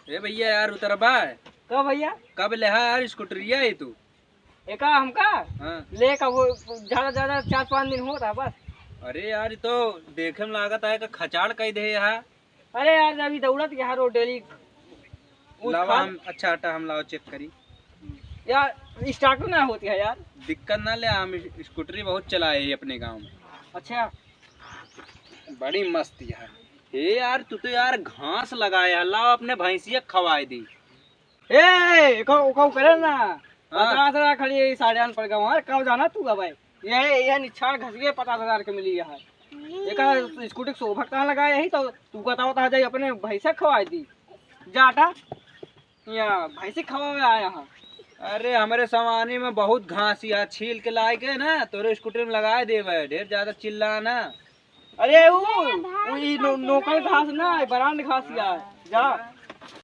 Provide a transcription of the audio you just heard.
ए भैया यार उतर बा। कब भैया? कब ले यार स्कूटरिया है तू? एका हमका हाँ। ले का वो ज्यादा 4-5 दिन होता बस। अरे यार ये तो देखे में लागत है कि खचाड़ कई दे यहाँ। अरे यार अभी दौड़त यहाँ रोड डेली लावा हम अच्छा हटा हम लाओ चेक करी। यार स्टार्ट ना होती है यार। दिक्कत ना ले, हम स्कूटरी बहुत चलाए है अपने गांव में। अच्छा बड़ी मस्त यार। हे यार तू तो यार घास लगाया, लाओ अपने भैंसिया खवाए दी। ए को करे ना 50,000 खड़ी 8.5 पड़ गया वहाँ। कब जाना तू भाई? ये निछाड़ घस गए 50,000 के मिली है। एक स्कूटी शोभा कहाँ लगाया यही तो तू बताओ तो जाए अपने भैंसा खवाए दी जाटा या भैंसी खवाए आया यहाँ। अरे हमारे सामानी में बहुत घास यार, छील के लाए के ना तोरे स्कूटर में लगाए दे भाई, ढेर ज्यादा चिल्ला ना। अरे वो नोकल घास ना बरांड घास यार जा।